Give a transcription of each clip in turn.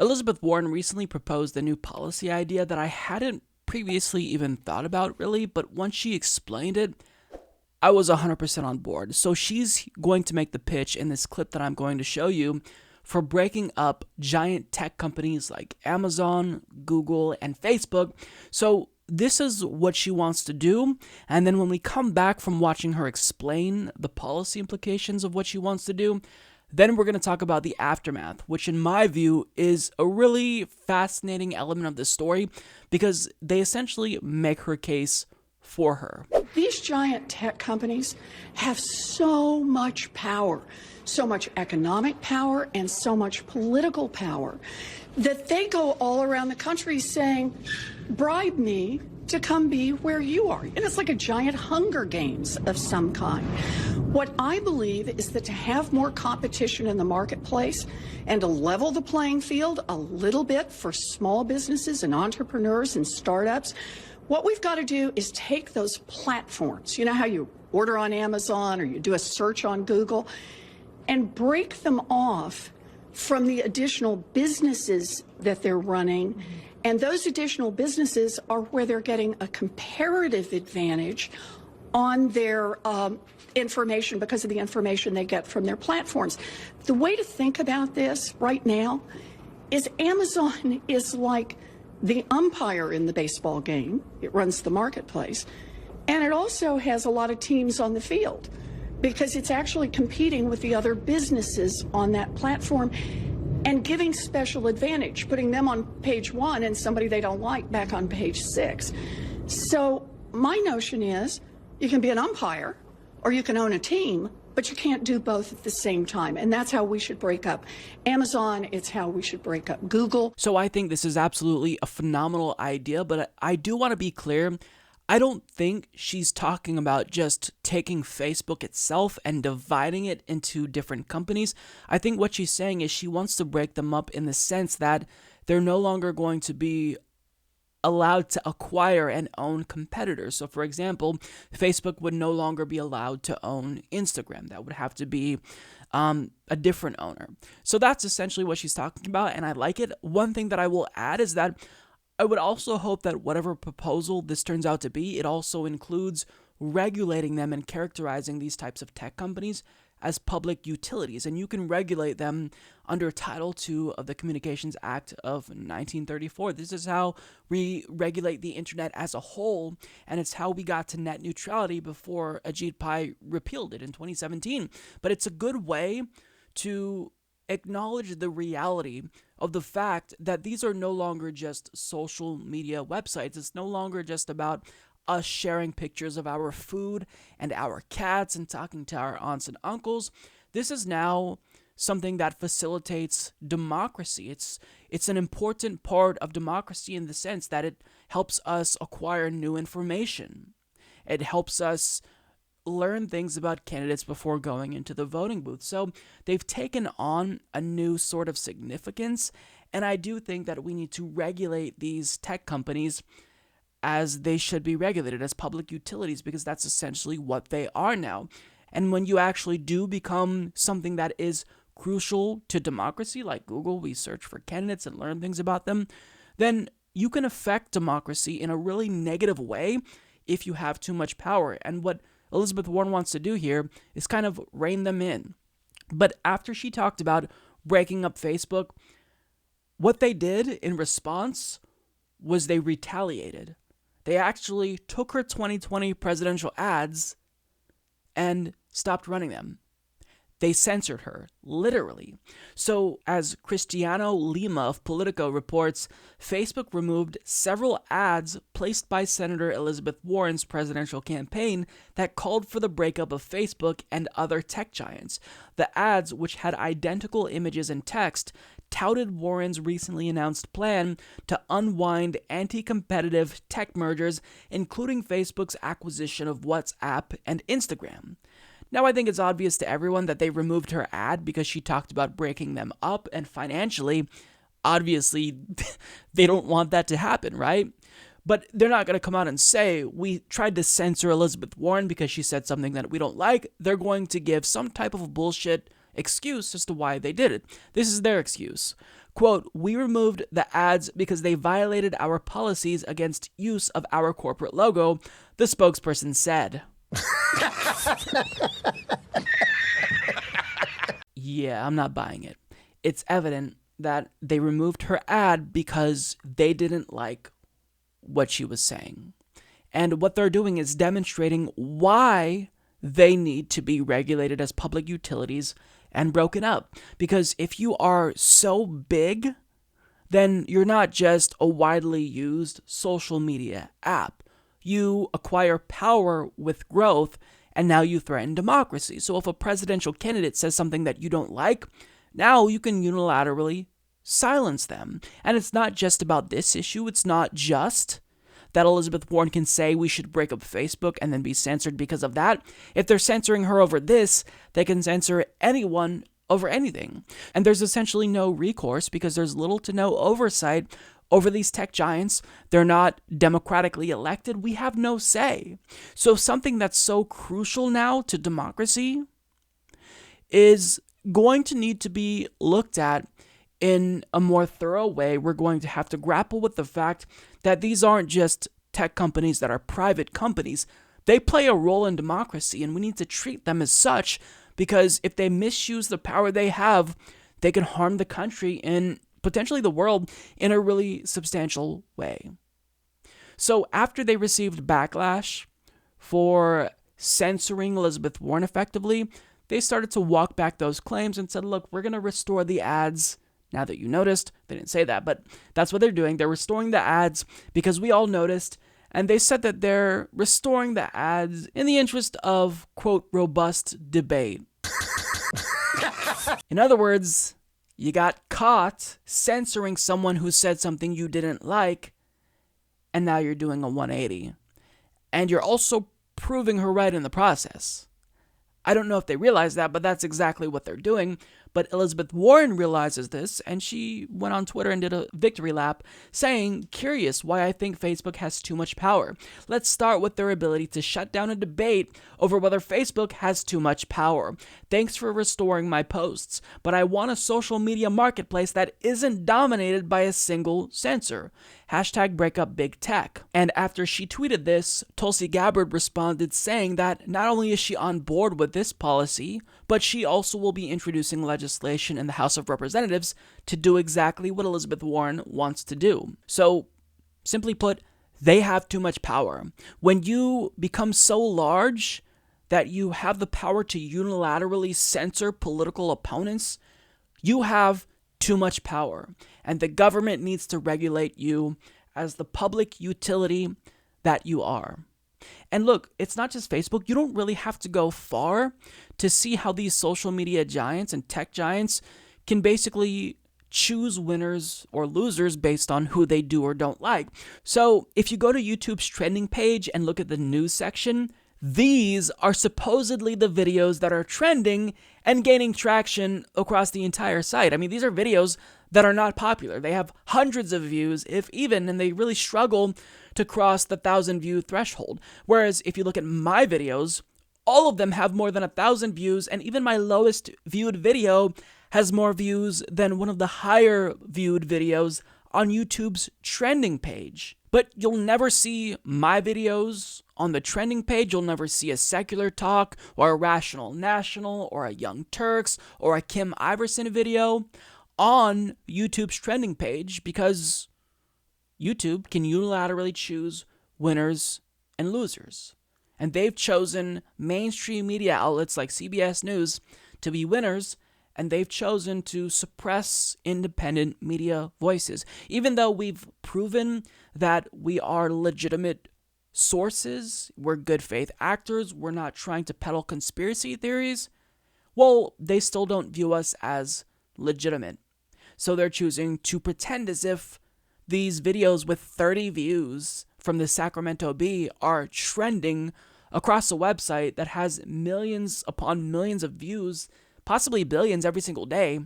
Elizabeth Warren recently proposed a new policy idea that I hadn't previously even thought about really, but once she explained it, I was 100% on board. So she's going to make the pitch in this clip that I'm going to show you for breaking up giant tech companies like Amazon, Google, and Facebook. So this is what she wants to do. And then when we come back from watching her explain the policy implications of what she wants to do, then we're going to talk about the aftermath, which in my view is a really fascinating element of this story because they essentially make her case for her. These giant tech companies have so much power, so much economic power, and so much political power that they go all around the country saying, bribe me to come be where you are. And it's like a giant Hunger Games of some kind. What I believe is that to have more competition in the marketplace and to level the playing field a little bit for small businesses and entrepreneurs and startups, what we've got to do is take those platforms, you know how you order on Amazon or you do a search on Google, and break them off from the additional businesses that they're running. And those additional businesses are where they're getting a comparative advantage on their information because of the information they get from their platforms. The way to think about this right now is Amazon is like the umpire in the baseball game. It runs the marketplace. And it also has a lot of teams on the field because it's actually competing with the other businesses on that platform and giving special advantage, putting them on page 1 and somebody they don't like back on page 6. So my notion is you can be an umpire or you can own a team, but you can't do both at the same time. And that's how we should break up Amazon. It's how we should break up Google. So I think this is absolutely a phenomenal idea, but I do want to be clear. I don't think she's talking about just taking Facebook itself and dividing it into different companies. I think what she's saying is she wants to break them up in the sense that they're no longer going to be allowed to acquire and own competitors. So for example, Facebook would no longer be allowed to own Instagram. That would have to be a different owner. So that's essentially what she's talking about, and I like it. One thing that I will add is that I would also hope that whatever proposal this turns out to be, it also includes regulating them and characterizing these types of tech companies as public utilities, and you can regulate them under Title II of the Communications Act of 1934. This is how we regulate the internet as a whole, and it's how we got to net neutrality before Ajit Pai repealed it in 2017. But it's a good way to acknowledge the reality of the fact that these are no longer just social media websites. It's no longer just about us sharing pictures of our food and our cats and talking to our aunts and uncles. This is now something that facilitates democracy. It's an important part of democracy in the sense that it helps us acquire new information. It helps us learn things about candidates before going into the voting booth. So they've taken on a new sort of significance, and I do think that we need to regulate these tech companies as they should be regulated, as public utilities, because that's essentially what they are now. And when you actually do become something that is crucial to democracy, like Google, we search for candidates and learn things about them, then you can affect democracy in a really negative way if you have too much power. And what Elizabeth Warren wants to do here is kind of rein them in. But after she talked about breaking up Facebook, what they did in response was they retaliated. They actually took her 2020 presidential ads and stopped running them. They censored her, literally. So, as Cristiano Lima of Politico reports, Facebook removed several ads placed by Senator Elizabeth Warren's presidential campaign that called for the breakup of Facebook and other tech giants. The ads, which had identical images and text, touted Warren's recently announced plan to unwind anti-competitive tech mergers, including Facebook's acquisition of WhatsApp and Instagram. Now, I think it's obvious to everyone that they removed her ad because she talked about breaking them up, and financially, obviously, they don't want that to happen, right? But they're not going to come out and say, we tried to censor Elizabeth Warren because she said something that we don't like. They're going to give some type of bullshit excuse as to why they did it. This is their excuse. Quote, "We removed the ads because they violated our policies against use of our corporate logo," the spokesperson said. Yeah, I'm not buying it. It's evident that they removed her ad because they didn't like what she was saying. And what they're doing is demonstrating why they need to be regulated as public utilities and broken up. Because if you are so big, then you're not just a widely used social media app. You acquire power with growth, and now you threaten democracy. So if a presidential candidate says something that you don't like, now you can unilaterally silence them. And it's not just about this issue. It's not just that Elizabeth Warren can say we should break up Facebook and then be censored because of that. If they're censoring her over this, they can censor anyone over anything. And there's essentially no recourse because there's little to no oversight over these tech giants. They're not democratically elected. We have no say. So something that's so crucial now to democracy is going to need to be looked at in a more thorough way. We're going to have to grapple with the fact that these aren't just tech companies that are private companies. They play a role in democracy, and we need to treat them as such, because if they misuse the power they have, they can harm the country and potentially the world in a really substantial way. So after they received backlash for censoring Elizabeth Warren effectively, they started to walk back those claims and said, look, we're going to restore the ads. Now that you noticed, they didn't say that, but that's what they're doing. They're restoring the ads because we all noticed, and they said that they're restoring the ads in the interest of, quote, robust debate. In other words, you got caught censoring someone who said something you didn't like, and now you're doing a 180. And you're also proving her right in the process. I don't know if they realize that, but that's exactly what they're doing. But Elizabeth Warren realizes this, and she went on Twitter and did a victory lap saying, curious why I think Facebook has too much power. Let's start with their ability to shut down a debate over whether Facebook has too much power. Thanks for restoring my posts, but I want a social media marketplace that isn't dominated by a single censor. Hashtag break up big tech. And after she tweeted this, Tulsi Gabbard responded saying that not only is she on board with this policy, but she also will be introducing legislation in the House of Representatives to do exactly what Elizabeth Warren wants to do. So, simply put, they have too much power. When you become so large that you have the power to unilaterally censor political opponents, you have too much power. And the government needs to regulate you as the public utility that you are. And look, it's not just Facebook. You don't really have to go far to see how these social media giants and tech giants can basically choose winners or losers based on who they do or don't like. So if you go to YouTube's trending page and look at the news section, these are supposedly the videos that are trending and gaining traction across the entire site. I mean, these are videos that are not popular. They have hundreds of views, if even, and they really struggle to cross the 1,000-view threshold. Whereas if you look at my videos, all of them have more than 1,000 views, and even my lowest viewed video has more views than one of the higher viewed videos on YouTube's trending page. But you'll never see my videos on the trending page. You'll never see a Secular Talk or a Rational National or a Young Turks or a Kim Iverson video on YouTube's trending page, because YouTube can unilaterally choose winners and losers. And they've chosen mainstream media outlets like CBS News to be winners, and they've chosen to suppress independent media voices. Even though we've proven that we are legitimate sources, we're good faith actors, we're not trying to peddle conspiracy theories, well, they still don't view us as legitimate. So they're choosing to pretend as if these videos with 30 views from the Sacramento Bee are trending across a website that has millions upon millions of views, possibly billions every single day,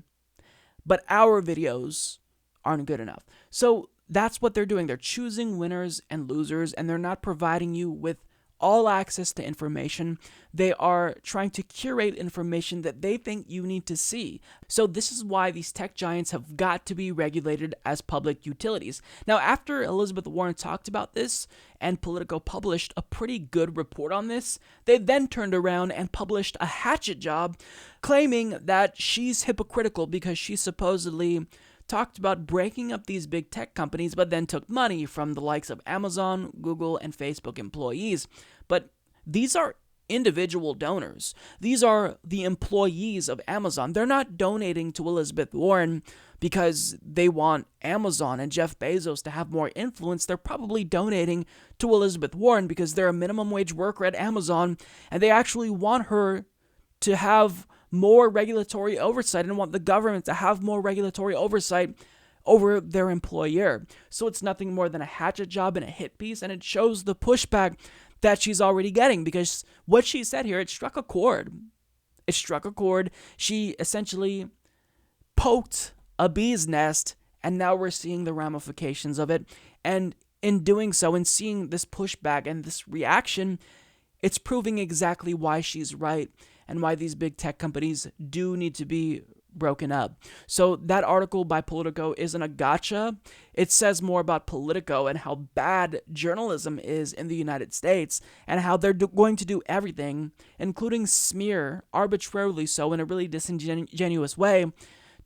but our videos aren't good enough. So that's what they're doing. They're choosing winners and losers, and they're not providing you with all access to information. They are trying to curate information that they think you need to see. So this is why these tech giants have got to be regulated as public utilities. Now, after Elizabeth Warren talked about this and Politico published a pretty good report on this, they then turned around and published a Hatchet Job claiming that she's hypocritical because she supposedly talked about breaking up these big tech companies, but then took money from the likes of Amazon, Google, and Facebook employees. But these are individual donors. These are the employees of Amazon. They're not donating to Elizabeth Warren because they want Amazon and Jeff Bezos to have more influence. They're probably donating to Elizabeth Warren because they're a minimum wage worker at Amazon, and they actually want her to have more regulatory oversight and want the government to have more regulatory oversight over their employer. So it's nothing more than a hatchet job and a hit piece, and it shows the pushback that she's already getting, because what she said here, it struck a chord. It struck a chord. She essentially poked a bee's nest, and now we're seeing the ramifications of it. And in doing so, and seeing this pushback and this reaction, it's proving exactly why she's right and why these big tech companies do need to be broken up. So that article by Politico isn't a gotcha. It says more about Politico and how bad journalism is in the United States, and how they're going to do everything, including smear, arbitrarily so in a really disingenuous way,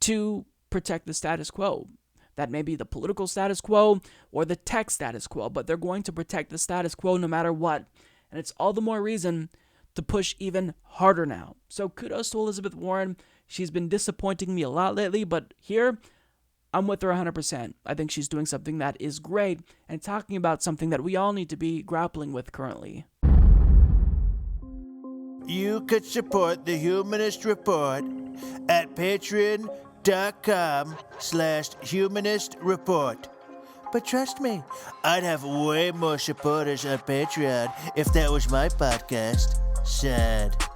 to protect the status quo. That may be the political status quo or the tech status quo, but they're going to protect the status quo no matter what. And it's all the more reason to push even harder now. So kudos to Elizabeth Warren. She's been disappointing me a lot lately, but here, I'm with her 100%. I think she's doing something that is great and talking about something that we all need to be grappling with currently. You could support the Humanist Report at patreon.com/Humanist Report. But trust me, I'd have way more supporters on Patreon if that was my podcast. Sad.